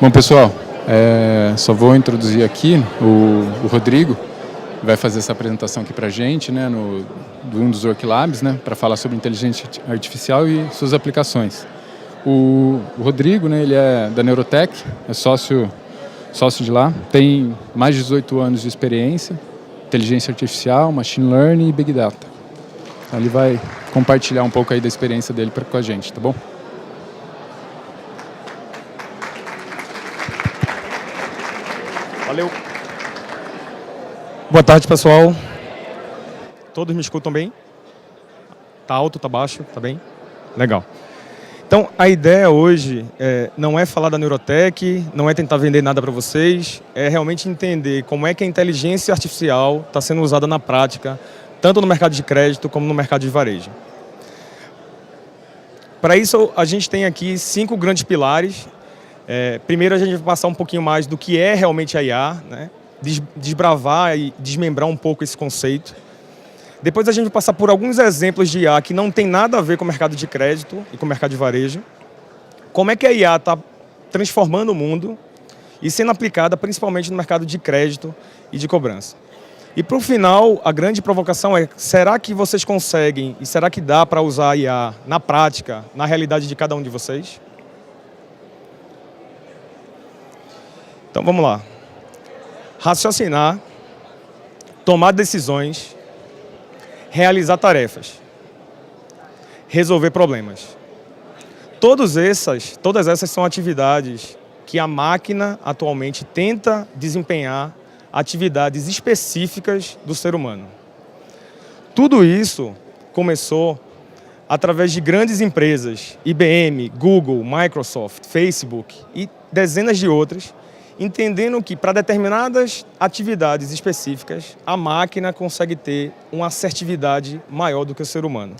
Bom, pessoal, só vou introduzir aqui o Rodrigo, vai fazer essa apresentação aqui para a gente, né, de um dos Worklabs, né, para falar sobre inteligência artificial e suas aplicações. O Rodrigo, né, ele é da Neurotech, é sócio de lá, tem mais de 18 anos de experiência, inteligência artificial, machine learning e big data. Então, ele vai compartilhar um pouco aí da experiência dele com a gente, tá bom? Valeu. Boa tarde, pessoal. Todos me escutam bem? Tá alto, tá baixo, tá bem? Legal. Então, a ideia hoje não é falar da Neurotech, não é tentar vender nada para vocês, é realmente entender como é que a inteligência artificial está sendo usada na prática, tanto no mercado de crédito como no mercado de varejo. Para isso, a gente tem aqui 5 grandes pilares. Primeiro, a gente vai passar um pouquinho mais do que é realmente a IA, né? Desbravar e desmembrar um pouco esse conceito. Depois a gente vai passar por alguns exemplos de IA que não tem nada a ver com o mercado de crédito e com o mercado de varejo. Como é que a IA está transformando o mundo e sendo aplicada principalmente no mercado de crédito e de cobrança. E para o final, a grande provocação é, será que vocês conseguem e será que dá para usar a IA na prática, na realidade de cada um de vocês? Então vamos lá. Raciocinar, tomar decisões, realizar tarefas, resolver problemas. Todas essas são atividades que a máquina atualmente tenta desempenhar, atividades específicas do ser humano. Tudo isso começou através de grandes empresas, IBM, Google, Microsoft, Facebook e dezenas de outras, entendendo que para determinadas atividades específicas, a máquina consegue ter uma assertividade maior do que o ser humano.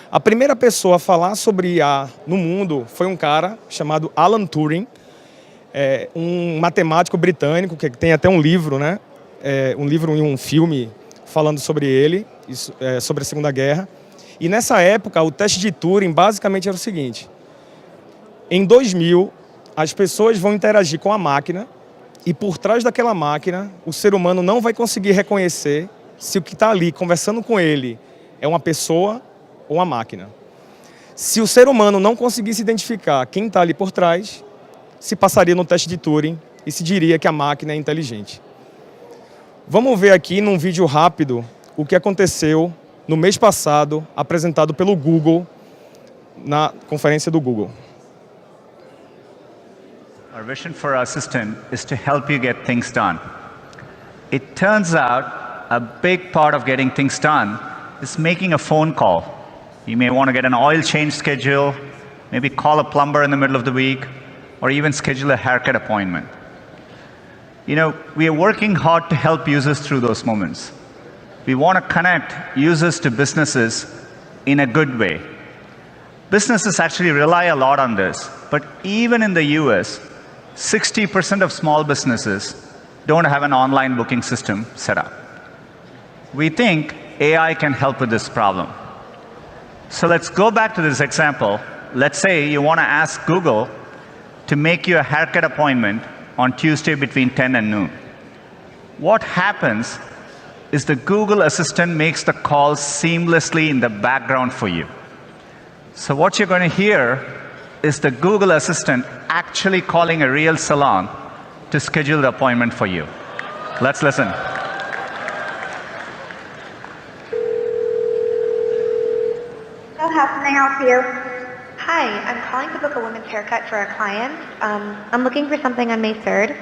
A primeira pessoa a falar sobre IA no mundo foi um cara chamado Alan Turing, um matemático britânico, que tem até um livro, né? Um livro e um filme falando sobre ele, sobre a Segunda Guerra. E nessa época, o teste de Turing basicamente era o seguinte: em 2000, as pessoas vão interagir com a máquina e por trás daquela máquina, o ser humano não vai conseguir reconhecer se o que está ali conversando com ele é uma pessoa ou uma máquina. Se o ser humano não conseguisse identificar quem está ali por trás, se passaria no teste de Turing e se diria que a máquina é inteligente. Vamos ver aqui num vídeo rápido o que aconteceu no mês passado, apresentado pelo Google, na conferência do Google. Our vision for our assistant is to help you get things done. It turns out a big part of getting things done is making a phone call. You may want to get an oil change schedule, maybe call a plumber in the middle of the week, or even schedule a haircut appointment. You know, we are working hard to help users through those moments. We want to connect users to businesses in a good way. Businesses actually rely a lot on this, but even in the US, 60% of small businesses don't have an online booking system set up. We think AI can help with this problem. So let's go back to this example. Let's say you want to ask Google to make you a haircut appointment on Tuesday between 10 and noon. What happens is the Google Assistant makes the call seamlessly in the background for you. So what you're going to hear is the Google Assistant actually calling a real salon to schedule the appointment for you. Let's listen. So how can I help you? Hi, I'm calling to book a women's haircut for a client. I'm looking for something on May 3rd.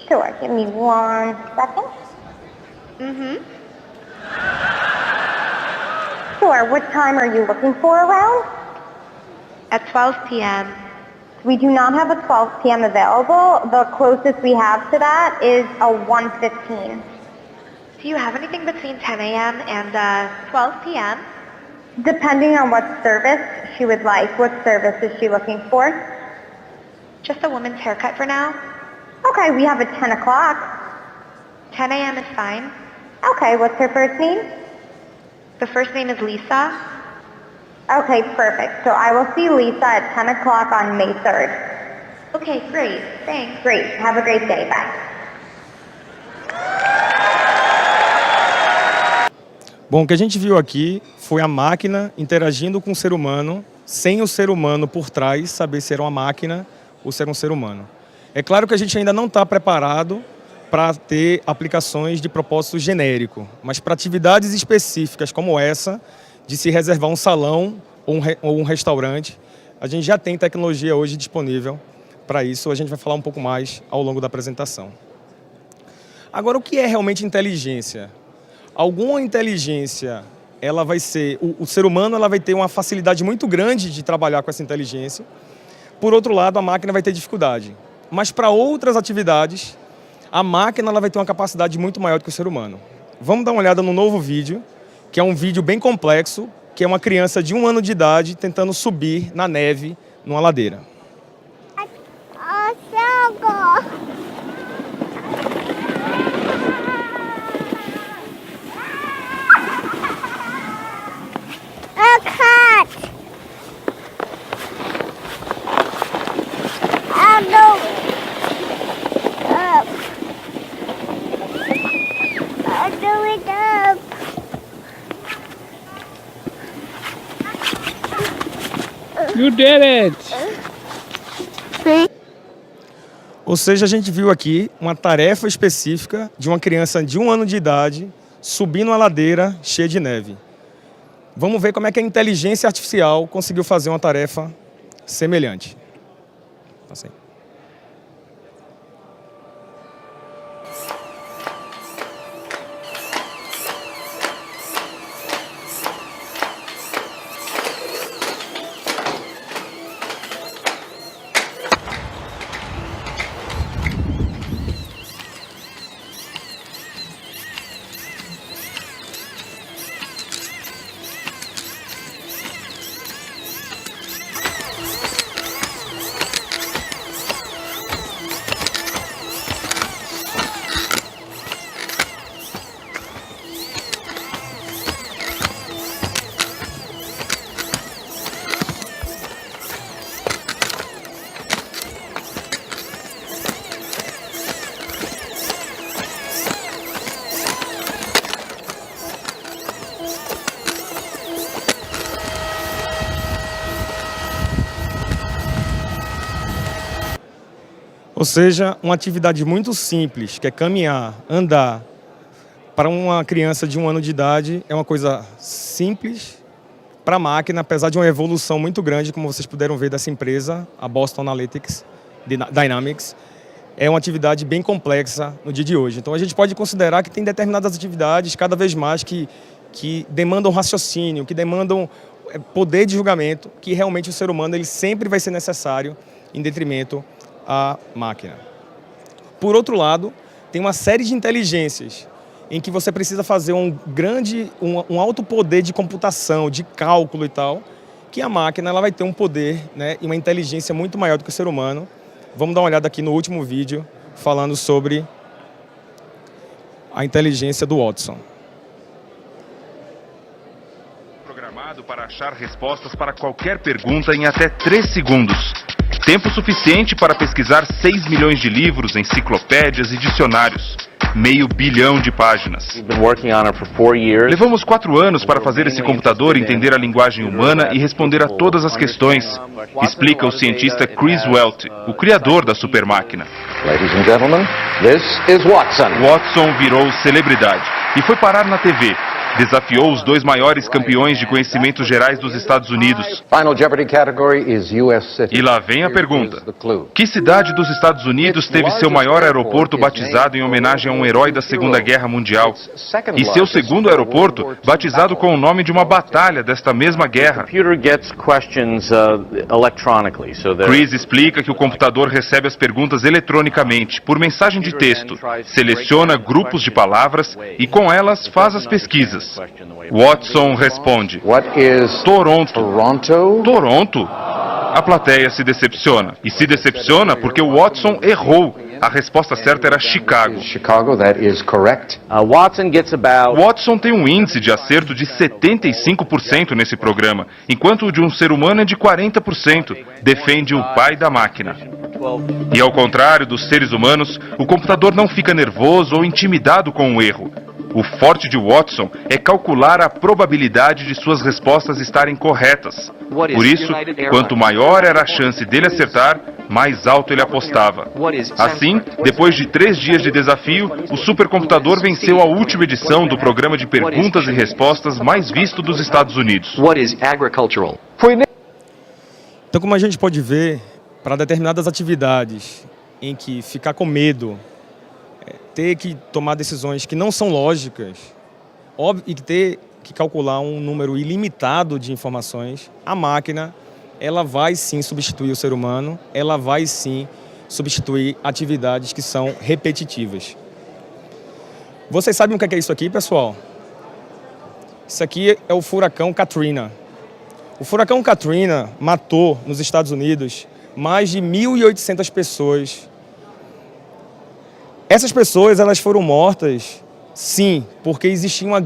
Sure, give me 1 second. Sure, what time are you looking for around? At 12 p.m. We do not have a 12 p.m. available. The closest we have to that is a 1:15. Do you have anything between 10 a.m. and 12 p.m.? Depending on what service she would like. What service is she looking for? Just a woman's haircut for now. Okay, we have a 10 o'clock. 10 a.m. is fine. Okay, what's her first name? The first name is Lisa. Okay, perfect. So I will see Lisa at 10 o'clock on May 3rd. Okay, great. Thanks. Great. Have a great day. Bye. Bom, o que a gente viu aqui foi a máquina interagindo com o ser humano, sem o ser humano por trás saber se era uma máquina ou se era um ser humano. É claro que a gente ainda não está preparado para ter aplicações de propósito genérico, mas para atividades específicas como essa, de se reservar um salão ou um restaurante, a gente já tem tecnologia hoje disponível para isso. A gente vai falar um pouco mais ao longo da apresentação. Agora, o que é realmente inteligência? Alguma inteligência, ela vai ser... O ser humano ela vai ter uma facilidade muito grande de trabalhar com essa inteligência. Por outro lado, a máquina vai ter dificuldade. Mas para outras atividades, a máquina ela vai ter uma capacidade muito maior do que o ser humano. Vamos dar uma olhada no novo vídeo, que é um vídeo bem complexo, que é uma criança de 1 ano de idade tentando subir na neve numa ladeira. A cat. I'll do it up. I'll do it up. You did it! Ou seja, a gente viu aqui uma tarefa específica de uma criança de 1 ano de idade subindo uma ladeira cheia de neve. Vamos ver como é que a inteligência artificial conseguiu fazer uma tarefa semelhante. Assim. Ou seja, uma atividade muito simples, que é caminhar, andar, para uma criança de 1 ano de idade é uma coisa simples. Para a máquina, apesar de uma evolução muito grande, como vocês puderam ver dessa empresa, a Boston Analytics Dynamics, é uma atividade bem complexa no dia de hoje. Então a gente pode considerar que tem determinadas atividades cada vez mais que demandam raciocínio, que demandam poder de julgamento, que realmente o ser humano ele sempre vai ser necessário em detrimento à máquina. Por outro lado, tem uma série de inteligências em que você precisa fazer um alto poder de computação, de cálculo e tal, que a máquina ela vai ter um poder, né, e uma inteligência muito maior do que o ser humano. Vamos dar uma olhada aqui no último vídeo, falando sobre a inteligência do Watson. Programado para achar respostas para qualquer pergunta em até 3 segundos. Tempo suficiente para pesquisar 6 milhões de livros, enciclopédias e dicionários. 500 milhões de páginas. Levamos 4 anos para fazer esse computador entender a linguagem humana e responder a todas as questões, explica o cientista Chris Welt, o criador da supermáquina. Ladies and gentlemen, this is Watson. Watson virou celebridade e foi parar na TV. Desafiou os 2 maiores campeões de conhecimentos gerais dos Estados Unidos. Final Jeopardy category is US city. E lá vem a pergunta. Que cidade dos Estados Unidos teve seu maior aeroporto batizado em homenagem a um herói da Segunda Guerra Mundial? E seu segundo aeroporto batizado com o nome de uma batalha desta mesma guerra? Chris explica que o computador recebe as perguntas eletronicamente, por mensagem de texto, seleciona grupos de palavras e com elas faz as pesquisas. Watson responde: What is Toronto. Toronto? Toronto? a plateia se decepciona. E se decepciona porque o Watson errou. A resposta certa era Chicago. Chicago, that is correct. Watson gets about... Watson tem um índice de acerto de 75% nesse programa, enquanto o de um ser humano é de 40%. Defende o pai da máquina. E ao contrário dos seres humanos, o computador não fica nervoso ou intimidado com o erro. O forte de Watson é calcular a probabilidade de suas respostas estarem corretas. Por isso, quanto maior era a chance dele acertar, mais alto ele apostava. Assim, depois de 3 dias de desafio, o supercomputador venceu a última edição do programa de perguntas e respostas mais visto dos Estados Unidos. Então, como a gente pode ver, para determinadas atividades em que ficar com medo, ter que tomar decisões que não são lógicas, óbvio, e ter que calcular um número ilimitado de informações, a máquina, ela vai sim substituir o ser humano, ela vai sim substituir atividades que são repetitivas. Vocês sabem o que é isso aqui, pessoal? Isso aqui é o furacão Katrina. O furacão Katrina matou, nos Estados Unidos, mais de 1.800 pessoas. Essas pessoas, elas foram mortas, sim, porque existia um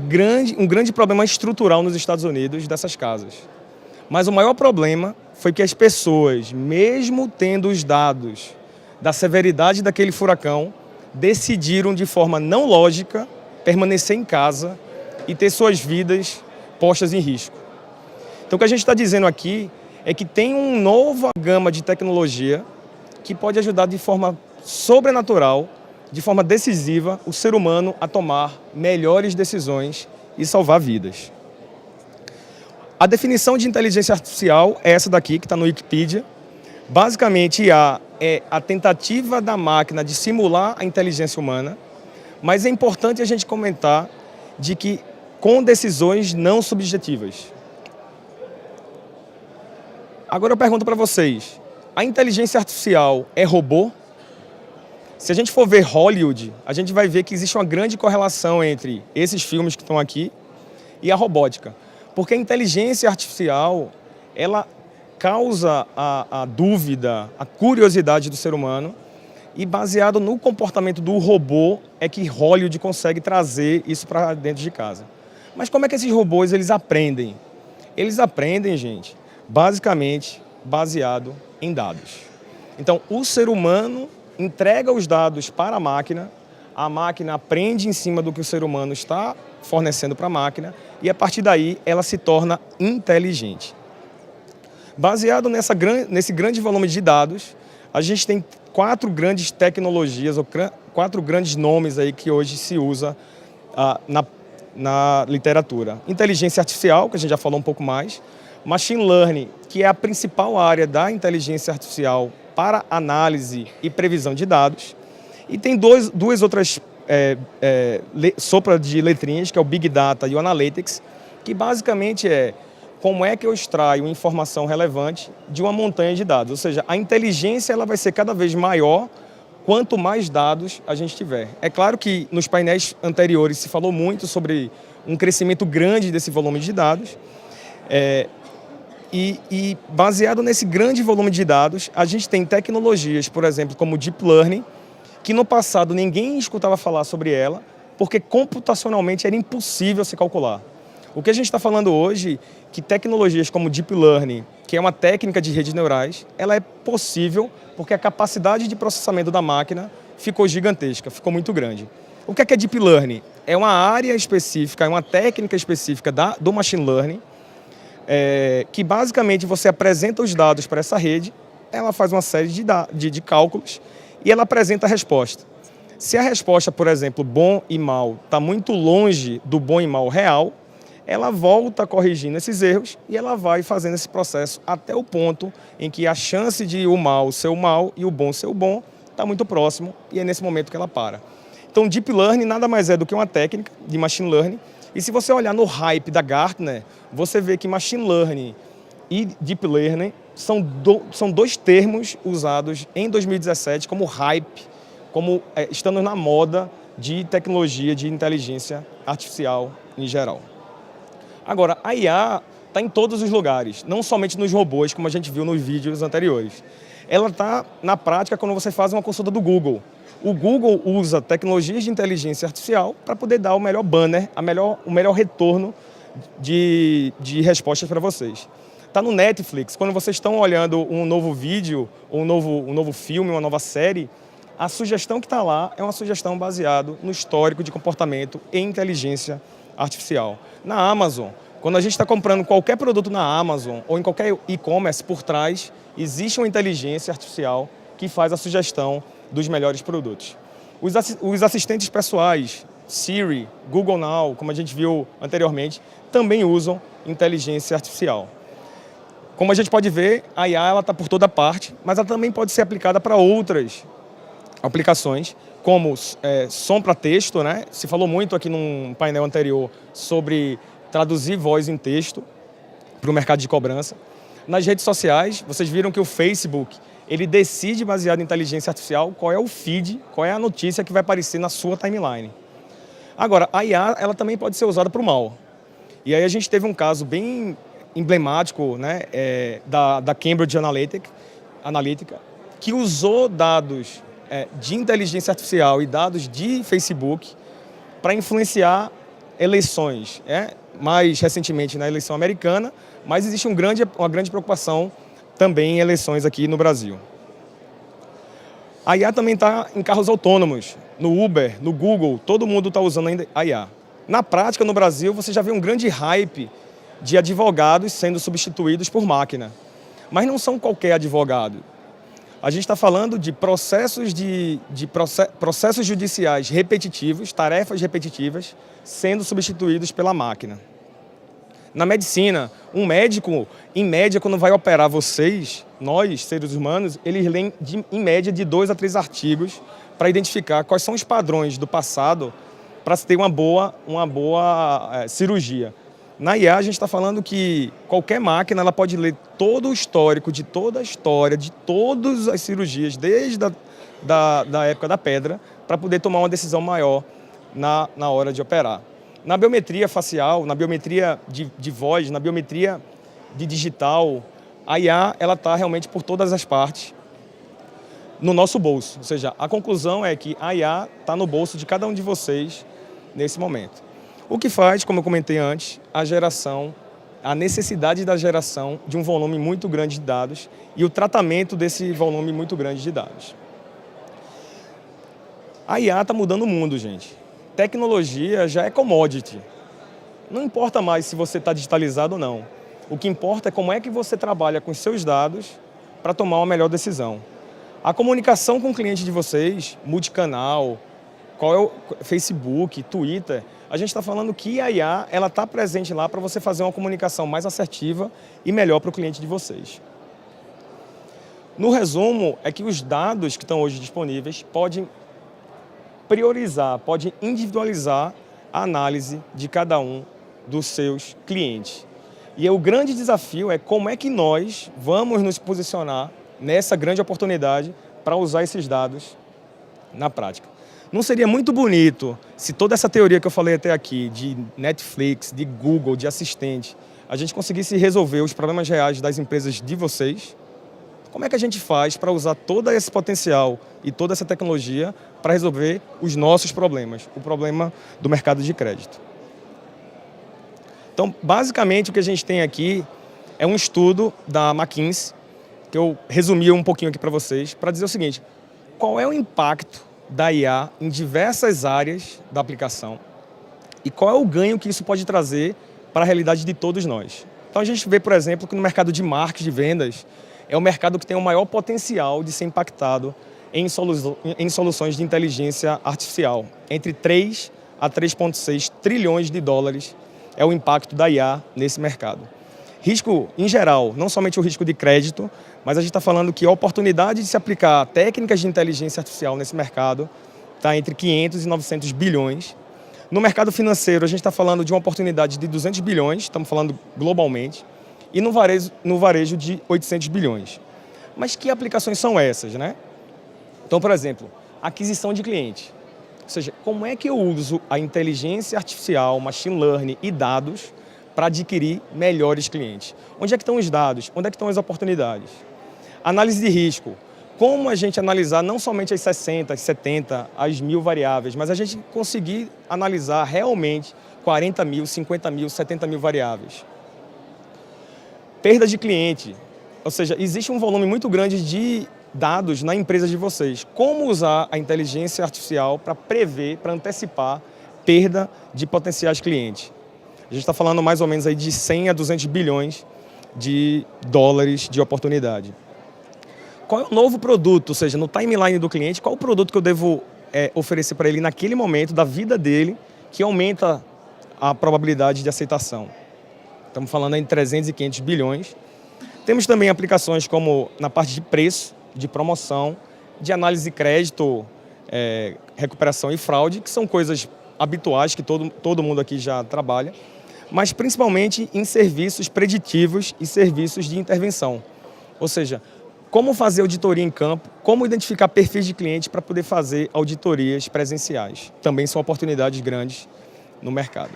grande problema estrutural nos Estados Unidos dessas casas. Mas o maior problema foi que as pessoas, mesmo tendo os dados da severidade daquele furacão, decidiram de forma não lógica permanecer em casa e ter suas vidas postas em risco. Então o que a gente está dizendo aqui é que tem uma nova gama de tecnologia que pode ajudar de forma sobrenatural, de forma decisiva, o ser humano a tomar melhores decisões e salvar vidas. A definição de inteligência artificial é essa daqui, que está no Wikipedia. Basicamente, IA é a tentativa da máquina de simular a inteligência humana, mas é importante a gente comentar de que com decisões não subjetivas. Agora eu pergunto para vocês, a inteligência artificial é robô? Se a gente for ver Hollywood, a gente vai ver que existe uma grande correlação entre esses filmes que estão aqui e a robótica. Porque a inteligência artificial, ela causa a dúvida, a curiosidade do ser humano, e baseado no comportamento do robô é que Hollywood consegue trazer isso para dentro de casa. Mas como é que esses robôs eles aprendem? Eles aprendem, gente, basicamente baseado em dados. Então, o ser humano entrega os dados para a máquina aprende em cima do que o ser humano está fornecendo para a máquina e, a partir daí, ela se torna inteligente. Baseado nesse grande volume de dados, a gente tem 4 grandes tecnologias, ou 4 grandes nomes aí que hoje se usa na literatura. Inteligência artificial, que a gente já falou um pouco mais. Machine Learning, que é a principal área da inteligência artificial para análise e previsão de dados. E tem duas outras sopa de letrinhas, que é o Big Data e o Analytics, que basicamente é como é que eu extraio informação relevante de uma montanha de dados. Ou seja, a inteligência ela vai ser cada vez maior quanto mais dados a gente tiver. É claro que nos painéis anteriores se falou muito sobre um crescimento grande desse volume de dados. E baseado nesse grande volume de dados, a gente tem tecnologias, por exemplo, como Deep Learning, que no passado ninguém escutava falar sobre ela, porque computacionalmente era impossível se calcular. O que a gente está falando hoje, que tecnologias como Deep Learning, que é uma técnica de redes neurais, ela é possível porque a capacidade de processamento da máquina ficou gigantesca, ficou muito grande. O que é Deep Learning? É uma área específica, é uma técnica específica do Machine Learning, que basicamente você apresenta os dados para essa rede, ela faz uma série de cálculos e ela apresenta a resposta. Se a resposta, por exemplo, bom e mal, está muito longe do bom e mal real, ela volta corrigindo esses erros e ela vai fazendo esse processo até o ponto em que a chance de o mal ser o mal e o bom ser o bom está muito próximo e é nesse momento que ela para. Então, Deep Learning nada mais é do que uma técnica de Machine Learning. E se você olhar no hype da Gartner, você vê que Machine Learning e Deep Learning são 2 termos usados em 2017 como hype, como estando na moda de tecnologia de inteligência artificial em geral. Agora, a IA está em todos os lugares, não somente nos robôs, como a gente viu nos vídeos anteriores. Ela está na prática quando você faz uma consulta do Google. O Google usa tecnologias de inteligência artificial para poder dar o melhor banner, o melhor retorno de respostas para vocês. Está no Netflix, quando vocês estão olhando um novo vídeo, um novo filme, uma nova série, a sugestão que está lá é uma sugestão baseada no histórico de comportamento e inteligência artificial. Na Amazon, quando a gente está comprando qualquer produto na Amazon ou em qualquer e-commerce, por trás existe uma inteligência artificial que faz a sugestão dos melhores produtos. Os assistentes pessoais, Siri, Google Now, como a gente viu anteriormente, também usam inteligência artificial. Como a gente pode ver, a IA está por toda parte, mas ela também pode ser aplicada para outras aplicações, como som para texto, né? Se falou muito aqui num painel anterior sobre traduzir voz em texto para o mercado de cobrança. Nas redes sociais, vocês viram que o Facebook, ele decide, baseado em inteligência artificial, qual é o feed, qual é a notícia que vai aparecer na sua timeline. Agora, a IA ela também pode ser usada para o mal. E aí a gente teve um caso bem emblemático, né, da Cambridge Analytica, que usou dados de inteligência artificial e dados de Facebook para influenciar eleições. Mais recentemente na eleição americana, mas existe uma grande preocupação também em eleições aqui no Brasil. A IA também está em carros autônomos, no Uber, no Google, todo mundo está usando ainda a IA. Na prática, no Brasil, você já vê um grande hype de advogados sendo substituídos por máquina. Mas não são qualquer advogado. A gente está falando de processos judiciais repetitivos, tarefas repetitivas, sendo substituídos pela máquina. Na medicina, um médico, em média, quando vai operar vocês, nós, seres humanos, eles leem, em média, de 2 a 3 artigos para identificar quais são os padrões do passado para se ter uma boa cirurgia. Na IA, a gente está falando que qualquer máquina ela pode ler todo o histórico de toda a história, de todas as cirurgias, desde da época da pedra, para poder tomar uma decisão maior na hora de operar. Na biometria facial, na biometria de voz, na biometria de digital, a IA está realmente por todas as partes no nosso bolso. Ou seja, a conclusão é que a IA está no bolso de cada um de vocês nesse momento. O que faz, como eu comentei antes, a necessidade da geração de um volume muito grande de dados e o tratamento desse volume muito grande de dados. A IA está mudando o mundo, gente. Tecnologia já é commodity. Não importa mais se você está digitalizado ou não. O que importa é como é que você trabalha com os seus dados para tomar uma melhor decisão. A comunicação com o cliente de vocês, multicanal, qual é o Facebook, Twitter, a gente está falando que a IA está presente lá para você fazer uma comunicação mais assertiva e melhor para o cliente de vocês. No resumo, é que os dados que estão hoje disponíveis podem priorizar, podem individualizar a análise de cada um dos seus clientes. E o grande desafio é como é que nós vamos nos posicionar nessa grande oportunidade para usar esses dados na prática. Não seria muito bonito se toda essa teoria que eu falei até aqui, de Netflix, de Google, de assistente, a gente conseguisse resolver os problemas reais das empresas de vocês? Como é que a gente faz para usar todo esse potencial e toda essa tecnologia para resolver os nossos problemas, o problema do mercado de crédito? Então, basicamente, o que a gente tem aqui é um estudo da McKinsey, que eu resumi um pouquinho aqui para vocês, para dizer o seguinte: qual é o impacto da IA em diversas áreas da aplicação e qual é o ganho que isso pode trazer para a realidade de todos nós. Então a gente vê, por exemplo, que no mercado de marketing de vendas é o mercado que tem o maior potencial de ser impactado em soluções de inteligência artificial. Entre 3 a 3,6 trilhões de dólares é o impacto da IA nesse mercado. Risco em geral, não somente o risco de crédito, mas a gente está falando que a oportunidade de se aplicar técnicas de inteligência artificial nesse mercado está entre 500 e 900 bilhões. No mercado financeiro, a gente está falando de uma oportunidade de 200 bilhões, estamos falando globalmente, e no varejo de 800 bilhões. Mas que aplicações são essas, né? Então, por exemplo, aquisição de cliente. Ou seja, como é que eu uso a inteligência artificial, machine learning e dados para adquirir melhores clientes. Onde é que estão os dados? Onde é que estão as oportunidades? Análise de risco. Como a gente analisar não somente as 60, as 70, as 1000 variáveis, mas a gente conseguir analisar realmente 40 mil, 50 mil, 70 mil variáveis. Perda de cliente. Ou seja, existe um volume muito grande de dados na empresa de vocês. Como usar a inteligência artificial para prever, para antecipar perda de potenciais clientes? A gente está falando mais ou menos aí de 100 a 200 bilhões de dólares de oportunidade. Qual é o novo produto? Ou seja, no timeline do cliente, qual o produto que eu devo oferecer para ele naquele momento da vida dele que aumenta a probabilidade de aceitação? Estamos falando aí de 300 e 500 bilhões. Temos também aplicações como na parte de preço, de promoção, de análise de crédito, recuperação e fraude, que são coisas habituais que todo mundo aqui já trabalha, mas principalmente em serviços preditivos e serviços de intervenção. Ou seja, como fazer auditoria em campo, como identificar perfis de cliente para poder fazer auditorias presenciais. Também são oportunidades grandes no mercado.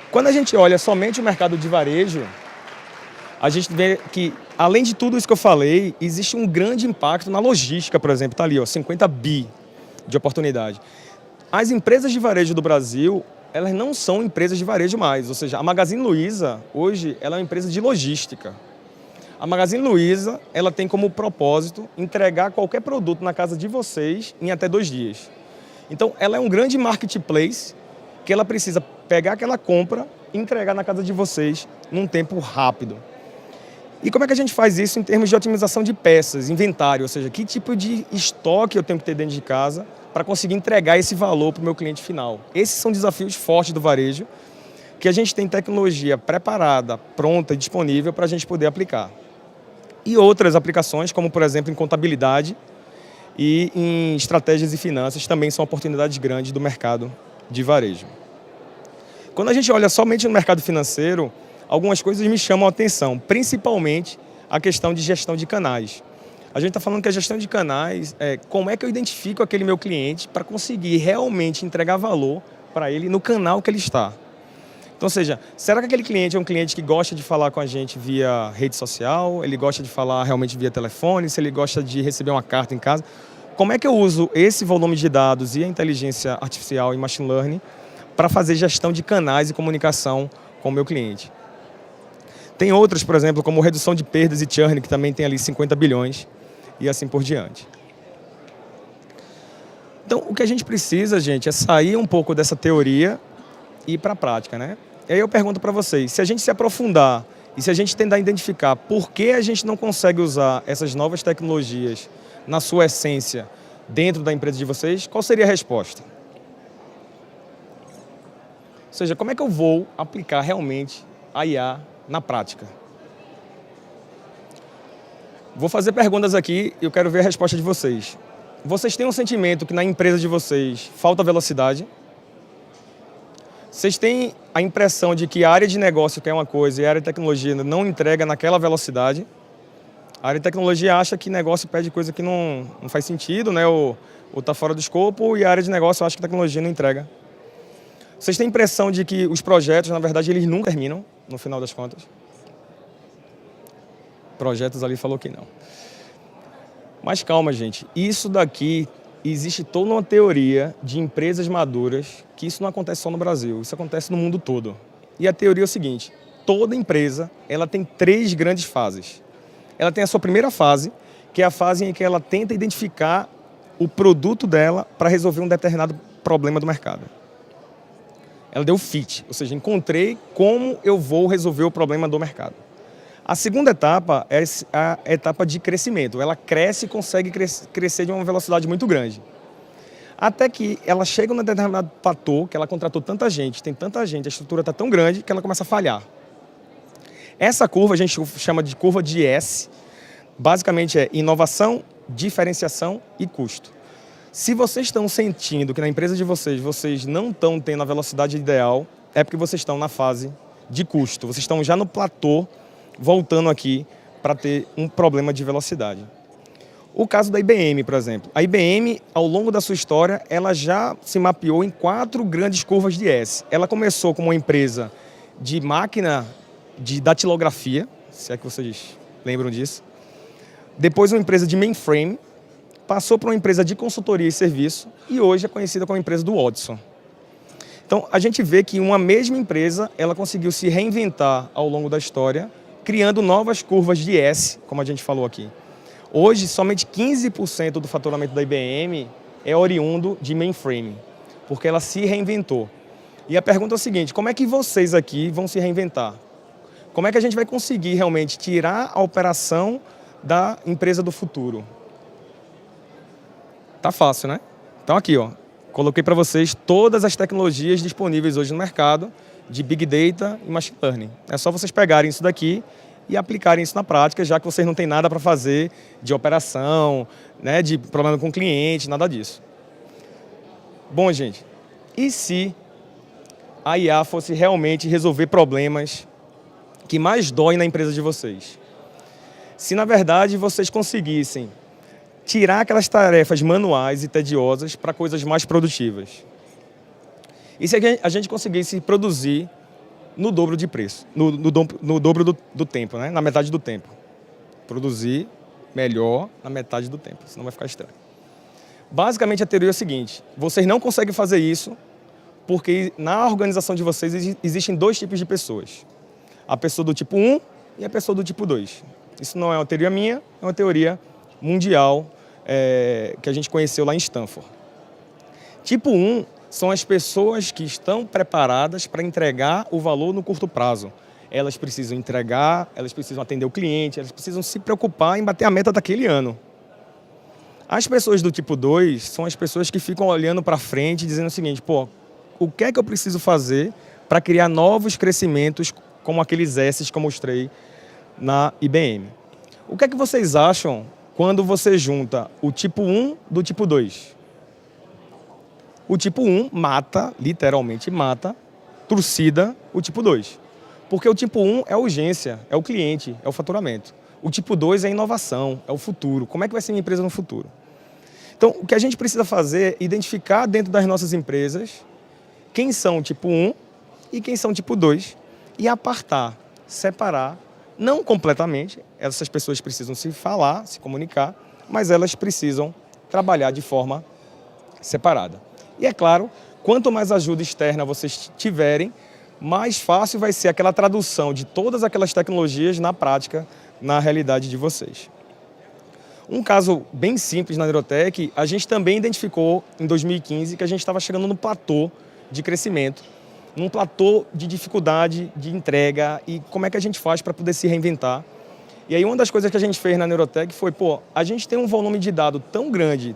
Quando a gente olha somente o mercado de varejo, a gente vê que, além de tudo isso que eu falei, existe um grande impacto na logística, por exemplo, está ali, ó, 50 bi de oportunidade. As empresas de varejo do Brasil, elas não são empresas de varejo mais, ou seja, a Magazine Luiza, hoje, ela é uma empresa de logística. A Magazine Luiza, ela tem como propósito entregar qualquer produto na casa de vocês em até 2 dias. Então, ela é um grande marketplace que ela precisa pegar aquela compra e entregar na casa de vocês num tempo rápido. E como é que a gente faz isso em termos de otimização de peças, inventário, ou seja, que tipo de estoque eu tenho que ter dentro de casa para conseguir entregar esse valor para o meu cliente final? Esses são desafios fortes do varejo, que a gente tem tecnologia preparada, pronta e disponível para a gente poder aplicar. E outras aplicações, como por exemplo em contabilidade e em estratégias e finanças, também são oportunidades grandes do mercado de varejo. Quando a gente olha somente no mercado financeiro, algumas coisas me chamam a atenção, principalmente a questão de gestão de canais. A gente está falando que a gestão de canais é como é que eu identifico aquele meu cliente para conseguir realmente entregar valor para ele no canal que ele está. Então, ou seja, será que aquele cliente é um cliente que gosta de falar com a gente via rede social? Ele gosta de falar realmente via telefone? Se ele gosta de receber uma carta em casa? Como é que eu uso esse volume de dados e a inteligência artificial e machine learning para fazer gestão de canais e comunicação com o meu cliente? Tem outras, por exemplo, como redução de perdas e churn, que também tem ali 50 bilhões e assim por diante. Então, o que a gente precisa, gente, é sair um pouco dessa teoria e ir para a prática, né? E aí eu pergunto para vocês, se a gente se aprofundar e se a gente tentar identificar por que a gente não consegue usar essas novas tecnologias na sua essência dentro da empresa de vocês, qual seria a resposta? Ou seja, como é que eu vou aplicar realmente a IA na prática? Vou fazer perguntas aqui e eu quero ver a resposta de vocês. Vocês têm um sentimento que na empresa de vocês falta velocidade? Vocês têm a impressão de que a área de negócio quer uma coisa e a área de tecnologia não entrega naquela velocidade? A área de tecnologia acha que negócio pede coisa que não faz sentido, né? Ou está fora do escopo, e a área de negócio acha que a tecnologia não entrega. Vocês têm a impressão de que os projetos, na verdade, eles nunca terminam, no final das contas? Projetos ali falou que não. Mas calma, gente. Isso daqui, existe toda uma teoria de empresas maduras que isso não acontece só no Brasil, isso acontece no mundo todo. E a teoria é o seguinte, toda empresa ela tem 3 grandes fases. Ela tem a sua primeira fase, que é a fase em que ela tenta identificar o produto dela para resolver um determinado problema do mercado. Ela deu fit, ou seja, encontrei como eu vou resolver o problema do mercado. A segunda etapa é a etapa de crescimento. Ela cresce e consegue crescer de uma velocidade muito grande. Até que ela chega num determinado platô, que ela contratou tanta gente, tem tanta gente, a estrutura está tão grande que ela começa a falhar. Essa curva a gente chama de curva de S, basicamente é inovação, diferenciação e custo. Se vocês estão sentindo que na empresa de vocês não estão tendo a velocidade ideal, é porque vocês estão na fase de custo. Vocês estão já no platô, voltando aqui para ter um problema de velocidade. O caso da IBM, por exemplo. A IBM, ao longo da sua história, ela já se mapeou em 4 grandes curvas de S. Ela começou como uma empresa de máquina de datilografia, se é que vocês lembram disso. Depois uma empresa de mainframe, passou para uma empresa de consultoria e serviço e hoje é conhecida como a empresa do Watson. Então, a gente vê que uma mesma empresa, ela conseguiu se reinventar ao longo da história, criando novas curvas de S, como a gente falou aqui. Hoje, somente 15% do faturamento da IBM é oriundo de mainframe, porque ela se reinventou. E a pergunta é o seguinte, como é que vocês aqui vão se reinventar? Como é que a gente vai conseguir realmente tirar a operação da empresa do futuro? Tá fácil, né? Então aqui, ó, coloquei para vocês todas as tecnologias disponíveis hoje no mercado de Big Data e Machine Learning. É só vocês pegarem isso daqui e aplicarem isso na prática, já que vocês não têm nada para fazer de operação, né, de problema com o cliente, nada disso. Bom, gente, e se a IA fosse realmente resolver problemas que mais doem na empresa de vocês? Se, na verdade, vocês conseguissem tirar aquelas tarefas manuais e tediosas para coisas mais produtivas. E se a gente conseguisse produzir no dobro de preço, no dobro do tempo, né? Na metade do tempo. Produzir melhor na metade do tempo, senão vai ficar estranho. Basicamente, a teoria é a seguinte, vocês não conseguem fazer isso porque na organização de vocês existem dois tipos de pessoas. A pessoa do tipo 1 e a pessoa do tipo 2. Isso não é uma teoria minha, é uma teoria mundial que a gente conheceu lá em Stanford. Tipo 1 são as pessoas que estão preparadas para entregar o valor no curto prazo. Elas precisam entregar, elas precisam atender o cliente, elas precisam se preocupar em bater a meta daquele ano. As pessoas do tipo 2 são as pessoas que ficam olhando para frente e dizendo o seguinte, pô, o que é que eu preciso fazer para criar novos crescimentos como aqueles S's que eu mostrei na IBM? O que é que vocês acham quando você junta o tipo 1 do tipo 2? O tipo 1 mata, literalmente mata, trucida o tipo 2. Porque o tipo 1 é a urgência, é o cliente, é o faturamento. O tipo 2 é a inovação, é o futuro. Como é que vai ser minha empresa no futuro? Então, o que a gente precisa fazer é identificar dentro das nossas empresas quem são o tipo 1 e quem são o tipo 2 e apartar, separar, não completamente, essas pessoas precisam se falar, se comunicar, mas elas precisam trabalhar de forma separada. E é claro, quanto mais ajuda externa vocês tiverem, mais fácil vai ser aquela tradução de todas aquelas tecnologias na prática, na realidade de vocês. Um caso bem simples na Neurotech, a gente também identificou em 2015 que a gente estava chegando no platô de crescimento, num platô de dificuldade de entrega e como é que a gente faz para poder se reinventar. E aí uma das coisas que a gente fez na Neurotech foi, a gente tem um volume de dados tão grande,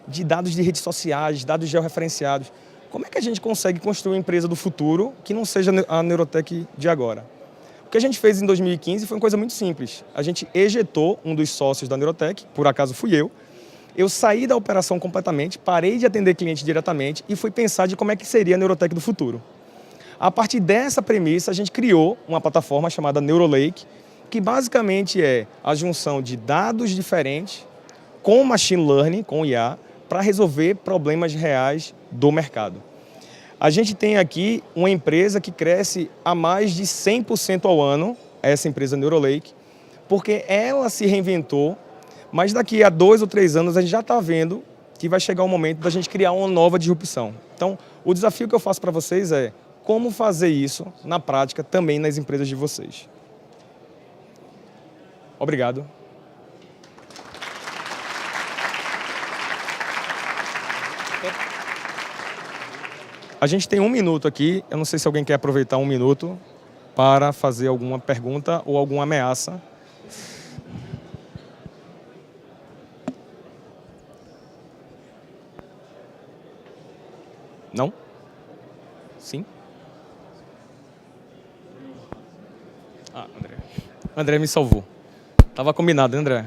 de dados de redes sociais, dados georreferenciados. Como é que a gente consegue construir uma empresa do futuro que não seja a Neurotech de agora? O que a gente fez em 2015 foi uma coisa muito simples. A gente ejetou um dos sócios da Neurotech, por acaso fui eu. Eu saí da operação completamente, parei de atender cliente diretamente e fui pensar de como é que seria a Neurotech do futuro. A partir dessa premissa, a gente criou uma plataforma chamada NeuroLake, que basicamente é a junção de dados diferentes com Machine Learning, com IA, para resolver problemas reais do mercado. A gente tem aqui uma empresa que cresce a mais de 100% ao ano, essa empresa NeuroLake, porque ela se reinventou, mas daqui a 2 ou 3 anos a gente já está vendo que vai chegar o momento da gente criar uma nova disrupção. Então, o desafio que eu faço para vocês é como fazer isso na prática também nas empresas de vocês. Obrigado. A gente tem 1 minuto aqui, eu não sei se alguém quer aproveitar 1 minuto para fazer alguma pergunta ou alguma ameaça. Não? Sim? Ah, André. André me salvou. Tava combinado, André?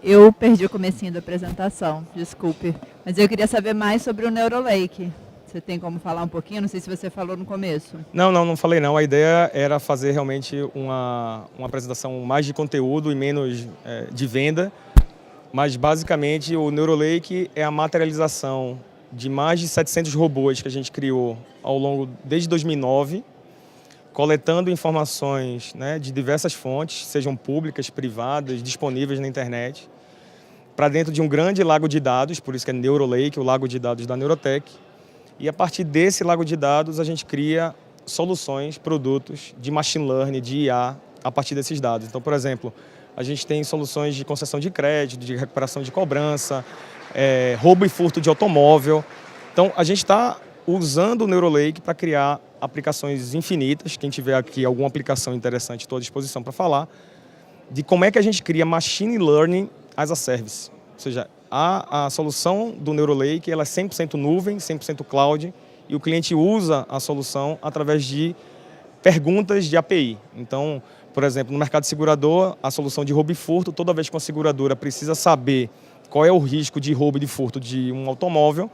Eu perdi o comecinho da apresentação, desculpe. Mas eu queria saber mais sobre o NeuroLake. Você tem como falar um pouquinho? Não sei se você falou no começo. Não falei não. A ideia era fazer realmente uma apresentação mais de conteúdo e menos de venda. Mas, basicamente, o NeuroLake é a materialização de mais de 700 robôs que a gente criou ao longo, desde 2009, coletando informações, né, de diversas fontes, sejam públicas, privadas, disponíveis na internet, para dentro de um grande lago de dados, por isso que é NeuroLake, o lago de dados da Neurotech. E a partir desse lago de dados, a gente cria soluções, produtos de machine learning, de IA, a partir desses dados. Então, por exemplo, a gente tem soluções de concessão de crédito, de recuperação de cobrança, roubo e furto de automóvel. Então, a gente está usando o NeuroLake para criar aplicações infinitas. Quem tiver aqui alguma aplicação interessante, estou à disposição para falar, de como é que a gente cria machine learning as a service. Ou seja, a solução do NeuroLake ela é 100% nuvem, 100% cloud, e o cliente usa a solução através de perguntas de API. Então, por exemplo, no mercado segurador, a solução de roubo e furto, toda vez que uma seguradora precisa saber qual é o risco de roubo e de furto de um automóvel,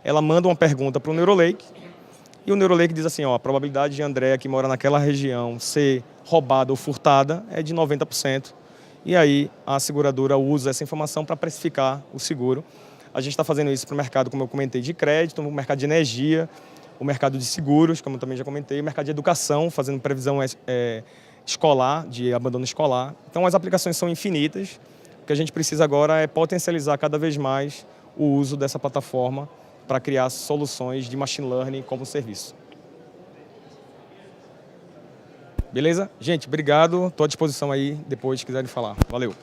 ela manda uma pergunta para o NeuroLake, e o NeuroLake diz assim, ó, a probabilidade de Andréa, que mora naquela região, ser roubada ou furtada é de 90%. E aí a seguradora usa essa informação para precificar o seguro. A gente está fazendo isso para o mercado, como eu comentei, de crédito, o mercado de energia, o mercado de seguros, como eu também já comentei, o mercado de educação, fazendo previsão escolar, de abandono escolar. Então as aplicações são infinitas. O que a gente precisa agora é potencializar cada vez mais o uso dessa plataforma para criar soluções de machine learning como serviço. Beleza? Gente, obrigado. Estou à disposição aí depois, se quiserem falar. Valeu.